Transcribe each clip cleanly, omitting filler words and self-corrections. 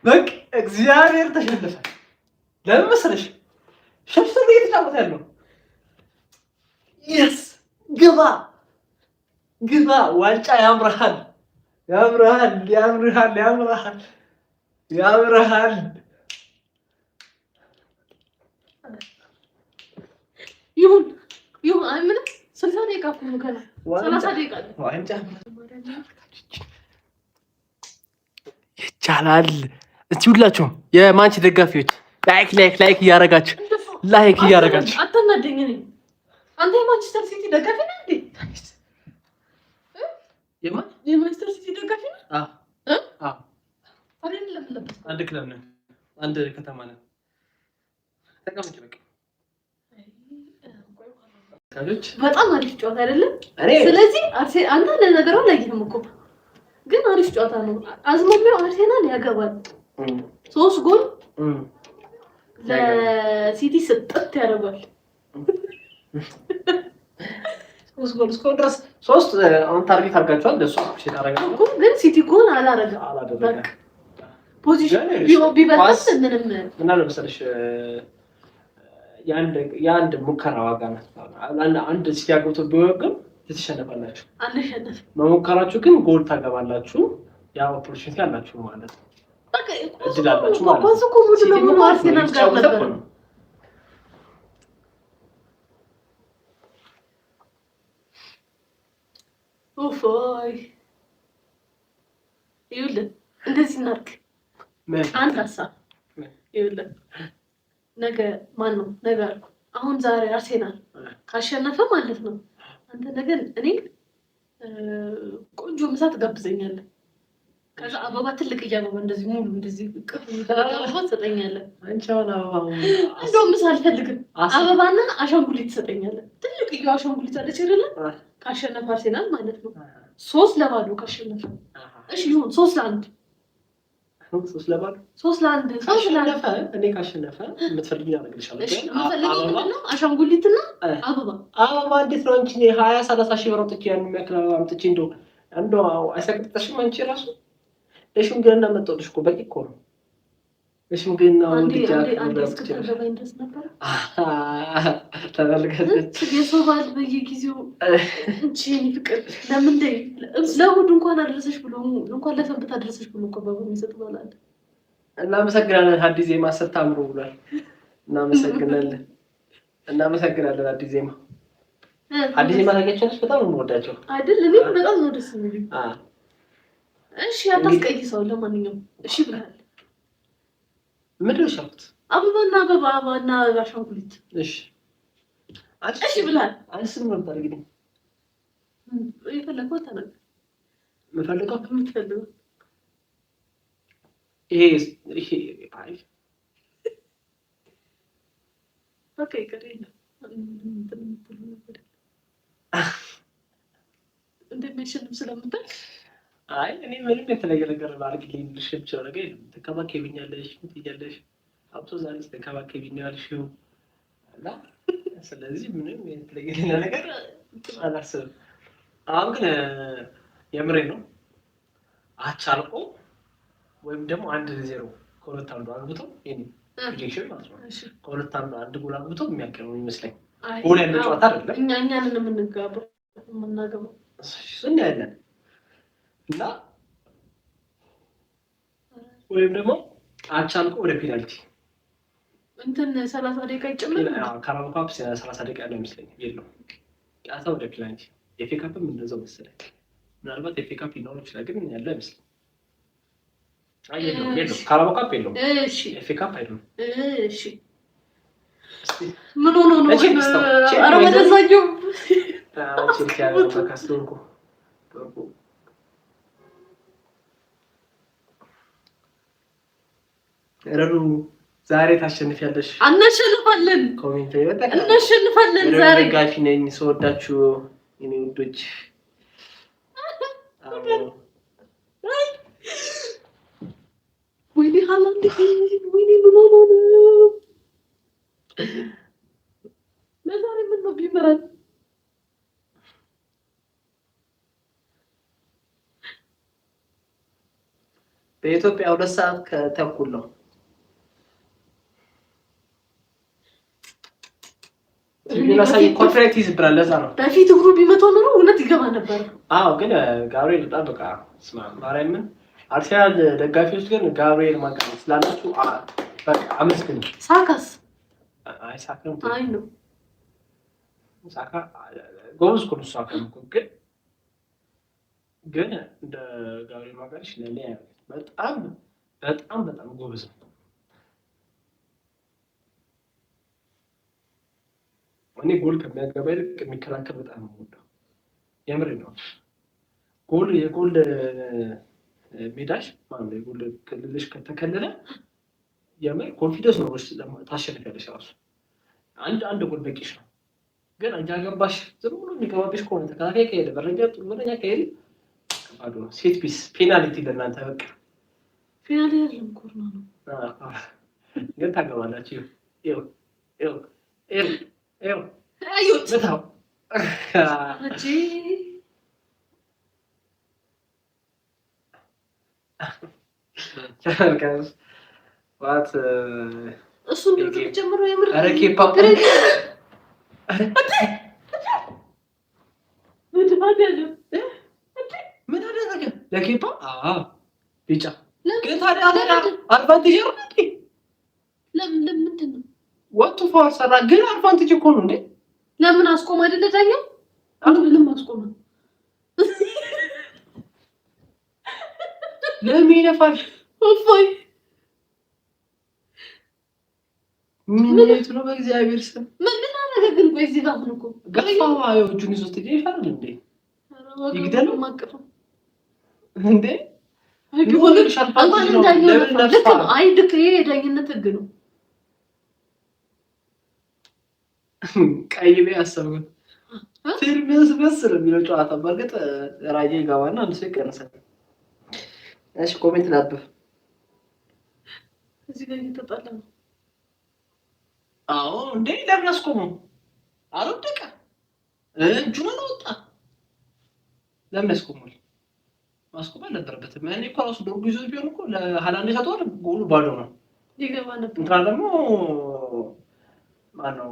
በቃ እግዚአብሔር ተሸነፈ። ለምን መሰለሽ? ሸፍተን እየተጫወተ ያለው የስ ግባ ግባ ዋንጫ ያምርሃል ያምርሃል ያምርሃል ያምርሃል ያምርሃል። ይሁን ይሁን አይምልም 60 ደቂቃ እኮ ነው ገና 30 ደቂቃ ዋንጫ ይቻላል። እስቲ ሁላችሁም የማንቺ ደጋፊዎች ላይክ እያረጋችሁ አታናደኝ ነኝ። አንተ የማንቸስተር ሲቲ ደጋፊ ነህ እንዴ? የማንቸስተር ሲቲ ደጋፊ ነህ? አዎ አንድ ክለብ ነን፣ አንድ ከተማ ነን። ተቀመጭ በቃ። በጣም አሪፍ ጨዋታ አይደለም? ስለዚህ አንተ ለነገሩ አላየህም እኮ ግን አሪፍ ጨዋታ ነው። አዝማሚያው አርሴናል ያገባል 3 ጎል ለሲቲ ስጥት ያደርጋል። 3 ጎል እስከ ድረስ 3 አሁን ታርጌት አድርጋችኋል። ለሱ ሼት አደረጋችሁ እኮ ግን ሲቲ ጎል አላደረገም። ፖዚሽን ቢበልጥ ምን አለ መሰለሽ የአንድ ሙከራ ዋጋ ነው። አንድ ሲቲ አግብቶ ቢወግም ትሸነፋላችሁ። አንሸነፍ መሞከራችሁ ግን ጎል ታገባላችሁ። ያ ኦፖርቹኒቲ አላችሁ ማለት ነው። በቃ እድላላችሁ ማለት ነው። እኮ ሙሉ ለሙሉ አርሴናል ጋር ነበር። ኦፎይ ይኸውልህ እንደዚህ እናድርግ። አንድ ሀሳብ ይኸውልህ ነገ ማን ነው ነገ አልኩ አሁን ዛሬ አርሴናል ካሸነፈ ማለት ነው አንተ ነገ እኔ ቆንጆ ምሳ ትጋብዘኛለህ። ከዛ አበባ ትልቅ አበባ እንደዚህ ሙሉ እንደዚህ ቅፍ አበባ ትሰጠኛለህ። አንቺ አሁን አበባ እንደውም ምሳ አልፈልግም። አበባና አሻንጉሊት ትሰጠኛለህ። ትልቅ አሻንጉሊት አለች አይደለ? ካሸነፈ አርሴናል ማለት ነው 3-0 ካሸነፈ እሺ ይሁን 3-1 3-1 እኔ ካሸነፈ የምትፈልጊው ያደርግልሻለሁ። እሺ የምፈልገው አሻንጉሊትና አበባ እንዴት ነው አንቺ 20-30 ሺህ ብር አውጥቼ ያን የሚያክል አበባ አምጥቼ እንደው አይሰቅጥሽም? አንቺ ራሱ ለሽምግልና መጣሁልሽ እኮ በቂ እኮ ነው። ለሽምግልና ወንድጃ ተበልገች የሰው ባል በየጊዜው እንቺ ፍቅር ለምን ለእሑድ እንኳን አደረሰሽ ብሎ እንኳን ለሰንበት አደረሰሽ ብሎ እኮ ባባ የሚሰጥ ባል አለ። እናመሰግናለን። አዲስ ዜማ ስታምሩ ብሏል። እናመሰግናለን። አዲስ ዜማ ታገኛለሽ። በጣም ነው የምወዳቸው አይደል? እኔ በጣም ነው ደስ የሚሉኝ። እሺ አታስቀይሰው። ለማንኛውም እሺ ብለሃል። ምንድን ነው ሻውት? አበባና አሻንጉሊት። እሺ ብለሃል። አንስም ነበር እንግዲህ የፈለከው ተናገር። የምትፈልገው ይሄ አይ ኦኬ ከሬና እንደሚሸልም ስለምታይ አይ እኔ ምንም የተለየ ነገር ባርግልኝ ልሽብቸው ነገር የለም። ተከባከቢኛለሽ ምትይያለሽ አብሶ ዛሬ ተከባከቢኝ ያልሽው እና ስለዚህ ምንም የተለየ ነገር አላስብም። አሁን ግን የምሬ ነው አቻልቆ ወይም ደግሞ 1-0 ከሁለት አንዱ አግብቶ የኔ ፕሬዲክሽን ማለት ነው ከሁለት አንዱ ጎል አግብቶ የሚያቀርብ ይመስለኝ። ጎል ያለው ጨዋታ አይደለም። እኛንን የምናገባው እና ያለን እና ወይም ደግሞ አቻልቆ ወደ ፔናልቲ እንትን 30 ደቂቃ ይጨምራል። ካራባኦ ካፕ 30 ደቂቃ ያለው ይመስለኝ የለውም። ጫታ ወደ ፔናልቲ ኤፍ ኤ ካፕም እንደዛው መሰለኝ። ምናልባት ኤፍ ኤ ካፕ ሊኖር ይችላል ግን ያለው አይመስልም። የለውም ካራባኦ ካፕ የለውም። እሺ ኤፍ ኤ ካፕ አይደለም። እሺ ምን ሆኖ ነው? ኧረ ወደዛኛው ቼክ ያለው ካስቶንኮ ረሩ ዛሬ ታሸንፊያለሽ። እናሸንፋለን። ኮሜንት እናሸንፋለን። ዛሬ ደጋፊ ነኝ። ስወዳችሁ የኔ ውዶች። ወይኔ ሃላንድ ወይኔ ምን ሆኖ ነው? ለዛሬ ምን ነው ቢመራል? በኢትዮጵያ 2 ሰዓት ከተኩል ነው። ኮንትራክት ይዝብራል። ለዛ ነው በፊት እግሩ ቢመታው ኖሮ እውነት ይገባ ነበር። አዎ ግን ጋብርኤል በጣም በቃ ስማ ማርያምን አርሰናል ደጋፊዎች ግን ጋብርኤል ማጋነን ስላላችሁ በቃ አመስግኑ። ሳካስ አይ ሳካም አይ ነው ሳካ ጎበዝ እኮ ነው። ሳካ ግን እንደ ጋብርኤል ማጋነን ለኔ በጣም በጣም በጣም ጎበዝ ነው። እኔ ጎል ከሚያገባ ይልቅ የሚከላከል በጣም ነው የምወደው። የምሬ ነው። የጎል ሜዳሽ ማለት ነው። የጎል ክልልሽ ከተከለለ የምር ኮንፊደንስ ነው ታሸንፊያለሽ። ራሱ አንድ ጎል በቂሽ ነው። ግን አንቺ አገባሽ ዝም ብሎ የሚገባብሽ ከሆነ ተከላካይ ከሄደ በረኛ ጥሩኛ ከሄደ ከባድ ነው። ሴት ፒስ ፔናልቲ ለእናንተ በቃ ፔናልቲ አይደለም ኮርና ነው። ግን ታገባላችሁ። ይኸው አዩት በታው አጂ ቻርካስ ዋት እሱ እንደዚህ ጀምሮ የምር አረኬ ፓፓ ምን አደረገ ለኬፓ ቢጫ ግን ታዲያ አድቫንቴጅ ነው እንዴ? ለምንድን ነው ወጡ ፋውል ሰራ? ግን አድቫንቴጅ እኮ ነው እንዴ? ለምን አስቆም አይደለ ዳኛው? ምንም አስቆም ለምን ይነፋል? ኦፋይ ምን ነው በእግዚአብሔር ስም ምን አደረገ? ግን በዚህ ጋር ምን እኮ ገፋው አዩጁን ይዞት ይፈራል እንዴ? ይግደሉ ማቀፈ እንዴ? ይሁን ሻርፓን ነው ለምን ነፋ? አይ ድክ የዳኝነት ህግ ነው። ቀይ ቤ አሰብኩት ትርምስ መስል የሚለው ጨዋታ በርግጥ ራጄ ይገባና አንድ ሰው ይቀንሳል። እሺ ኮሜንት ላብብ እዚህ ጋር እየተጣላ ነው። አዎ እንዴ ለምን አስቆሙ? አልወደቀ እጁን አወጣ። ለምን ያስቆሙል? ማስቆም አልነበረበትም። እኔ እኮ ራሱ ዶርጉ ይዞ ቢሆን እኮ ለሃላንድ ሰጥቷል። ጎሉ ባዶ ነው ይገባ ነበር። እንትና ደግሞ ማነው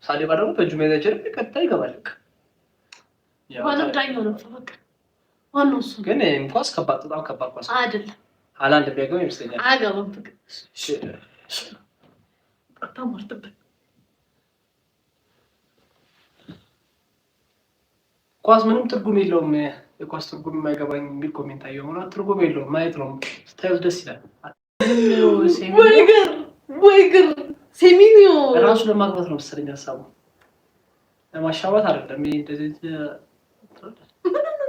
ሳሊባ ደግሞ በእጁ መያዝ ቀጥታ ይገባል። ዋናው ዳኛው ነው በቃ ዋናው እሱ። ግን ኳስ በጣም ከባድ ኳስ አይደለም። ሃላንድ ቢያገባ ይመስለኛል። አያገባም በቃ በጣም ወርጥበት ኳስ ምንም ትርጉም የለውም። የኳስ ትርጉም የማይገባኝ የሚል ኮሜንት አየሁ። ትርጉም የለውም ማየት ነው። ስታዩት ደስ ይላል። ወይ ግን ሴሚኒዮ ራሱ ለማግባት ነው መሰለኝ ሀሳቡ። ለማሻባት አይደለም። ይሄ እንደዚህ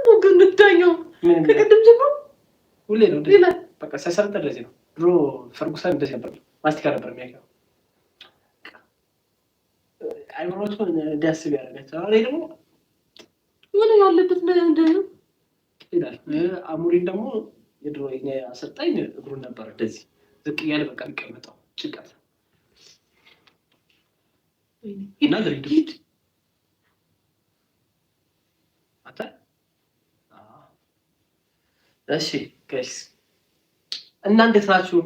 ነው ግን ዳኛው ከቅድም ጀምሮ ሁሌ ነው እንደዚህ በቃ ሲያሰርጥ እንደዚህ ነው። ድሮ ፈርጉሰን እንደዚህ ነበር። ማስቲካ ነበር የሚያውቀው። አይምሮቱ እንዲያስብ ያደርጋቸው። አሁን ደግሞ ምን ያለበት እንደዚህ ይላል። አሙሪን ደግሞ የድሮ የኛ አሰልጣኝ እግሩን ነበር እንደዚህ ዝቅ እያለ በቃ የሚቀመጠው ጭንቀት እና ድሪድ አታ እሺ ጋይስ እና እንዴት ናችሁ?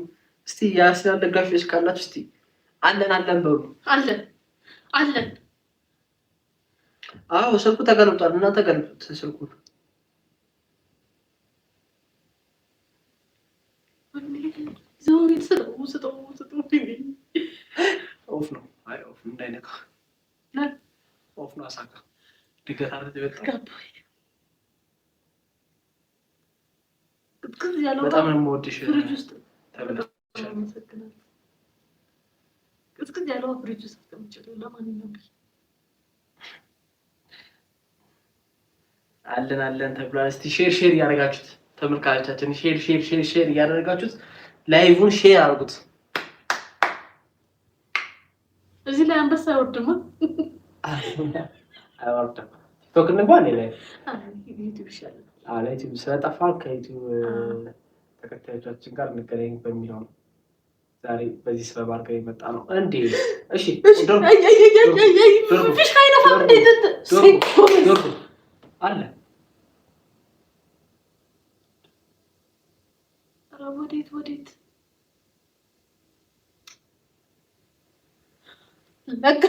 እስቲ የአርሰናል ደጋፊዎች ካላችሁ እስቲ አለን በሉ። አለን አዎ ስልኩ ተገልብጧል። እና ተገልብጡት ስልኩ ኦፍ ነው። አይ ኦፍ እንዳይነካ ኦፍ ነው። አሳካ ድገት አለ በጣም ነው የምወድሽ። ፍሪጅ ውስጥ ቅዝቅዝ ያለው ፍሪጅ ውስጥ ተቀምጫለሁ። ለማንኛውም አለን ተብሏል። እስቲ ሼር እያደረጋችሁት ተመልካቾቻችን ሼር እያደረጋችሁት ላይቭን ሼር አድርጉት። እዚህ ላይ አንበሳ አይወርድማ። አይወርድም። ቲክቶክ እንኳን ላይ ዩቲዩብ ይሻላል። ዩቲዩብ ስለጠፋ ከዩቲዩብ ተከታዮቻችን ጋር እንገናኝ በሚለው ነው ዛሬ በዚህ ሰበብ አድርገን የመጣ ነው እንዴ። እሺ አለ ወዴት ለቀ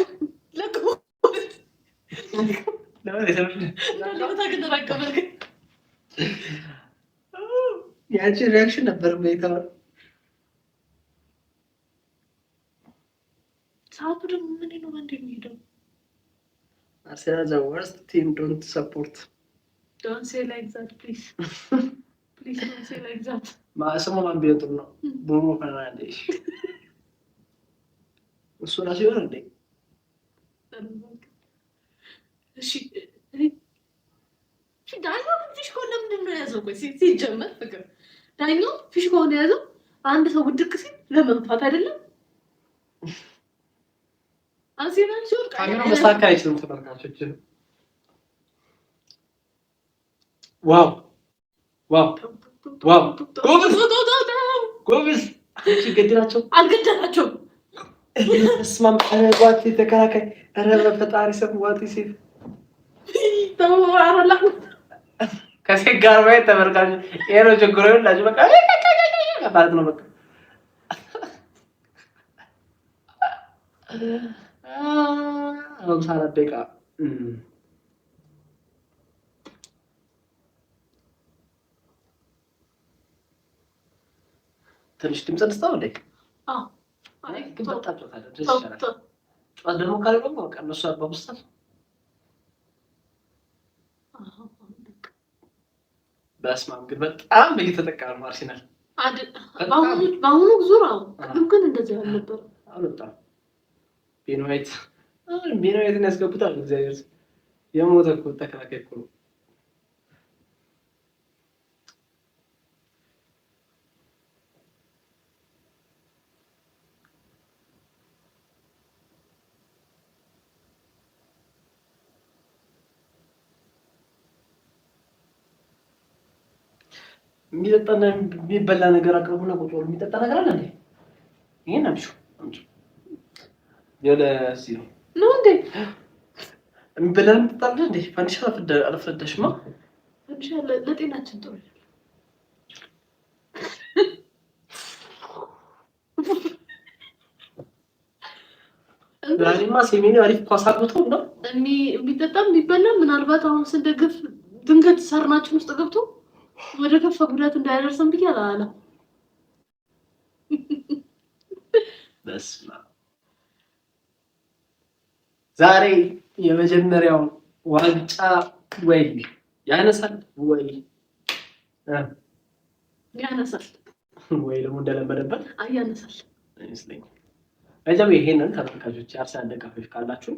ያቺ ሪያክሽን ነበር በይታው ሰዓቱ ደግሞ ምን ነው አንዴ የሚሄደው? Arsenal is the worst team. Don't support. Don't say like that, please. Please don't say like that. Someone might be able to know. Bruno Fernandes. እሱ ራሱ ይሆን እንዴ? እሺ ዳኛው ፊሽካውን ለምንድን ነው የያዘው? ቆይ ሲጀመር ፍቅር ዳኛው ፊሽካውን የያዘው አንድ ሰው ውድቅ ሲል ለመንፋት አይደለም? አርሴናል ሲወድቅ ካሜራው መሳካ አይችልም። ተመልካቾች ዋው ጎበዝ አንቺ ገድላቸው አልገደላቸውም። እስማም አረጋት ተከራካይ አረበ ፈጣሪ ሰብ ዋት ሲል ተዋራላ ከሴት ጋር ወይ ተመልካቾች ይሄ ነው ችግሩ። ይላችሁ በቃ ማለት ነው በቃ አሁን ሳራት ደቂቃ ትንሽ ድምፅ እንስታው እንዴ? አዎ አይ ግባታችሁ ታዲያ ደስ ይላል። ጨዋታ ደግሞ ካለ ደግሞ በቃ እነሱ አባቡስታል። በስማም ግን በጣም እየተጠቀመ ነው አርሰናል። በአሁኑ ዙር ግን እንደዚህ አልነበረም። አልወጣም ቤኖይትን ያስገቡታል። እግዚአብሔር የሞተ እኮ ተከላካይ እኮ ነው። የሚጠጣና የሚበላ ነገር አቅርቡና ቁጭ ብሎ የሚጠጣ ነገር አለ እንዴ? ይሄን አምጪ የለሲ ነው እንዴ? የሚበላ የምትጠጣ እንዴ? ፈንዲሻ አልፈዳሽማ። ፈንዲሻ ለጤናችን ጥሩ አይደለም። ዛሬማ ሴሜኒ አሪፍ ኳስ አግብተው ነው የሚጠጣ የሚበላ ምናልባት አሁን ስንደግፍ ድንገት ሰርናችን ውስጥ ገብቶ ወደ ከፋ ጉዳት እንዳያደርሰን ብዬ አላለም። በስመ አብ ዛሬ የመጀመሪያው ዋንጫ ወይ ያነሳል ወይ ደግሞ እንደለመደበት ያነሳል አይመስለኝም። አይደለም ይሄንን ተመልካቾች የአርሰናል ደጋፊዎች ካላችሁ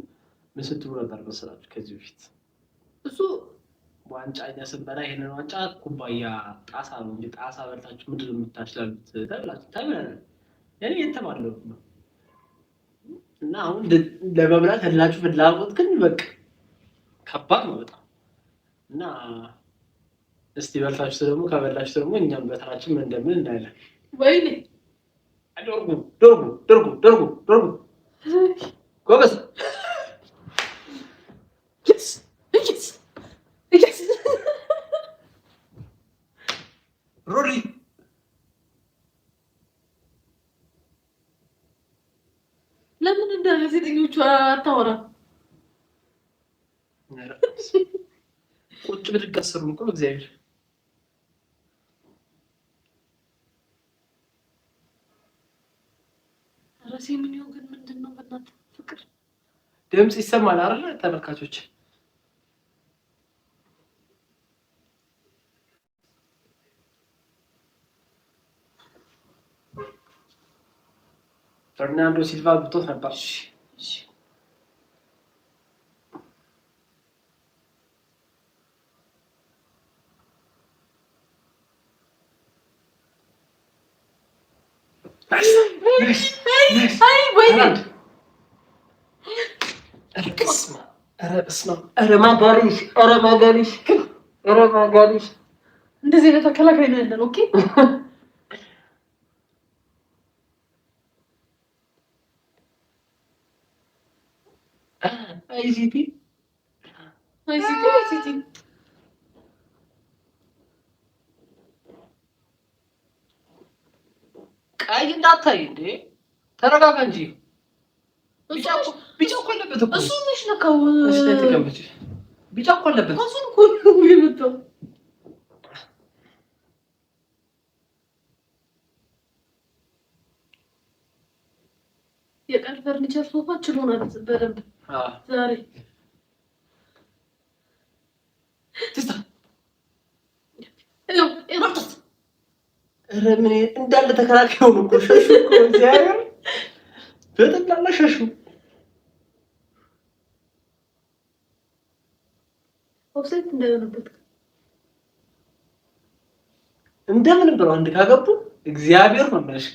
ምን ስትሉ ነበር መሰላችሁ? ከዚህ በፊት እሱ ዋንጫ ስንበላ ይሄንን ዋንጫ ኩባያ ጣሳ ነው እንጂ ጣሳ በልታችሁ ምንድን ነው የምታችላሉት ተብላችሁ ታይበላል። ያኔ የተባለው ነው እና አሁን ለመብላት ያላችሁ ፍላጎት ግን በቃ ከባድ ነው በጣም እና እስቲ በልታችሁ ደግሞ ከበላችሁ ደግሞ እኛም በተራችን ምን እንደምን እናያለን። ወይኔ ዶርጉ ጎበዝ ሮሪ ለምን እንደ ጋዜጠኞቹ አታወራም? ቁጭ ብድግ አሰሩን እኮ እግዚአብሔር ራሴ ምን ይሁን ግን ምንድነው በእናትህ ፍቅር ድምጽ ይሰማል አይደል ተመልካቾች? ፈርናንዶ ሲልቫ ብቶት ነበር። ኧረ ማጋሊሽ እንደዚህ አይነት ተከላካይ ነው ያለን። ኦኬ አይሲቲ ቀይ እንዳታይ እንዴ! ተረጋጋ እንጂ። ቢጫ እኮ አለበት እኮ። እሱ ምንሽ ነካው? እሺ ተቀመጪ። ቢጫ እኮ አለበት። እሱን እኮ ነው የመጣው። የቀን ፈርኒቸር ሶፋ ችሎናል በደንብ ዛሬ። ትስታ ማርቶስ ምን እንዳለ ተከራከሩ ነው እኮ ሸሹ እኮ እግዚአብሔር በጠቅላላ ሸሹ። ኦፍሳይት እንዳይሆንበት እንደምን ብለው አንድ ካገቡ እግዚአብሔር ነው ማለት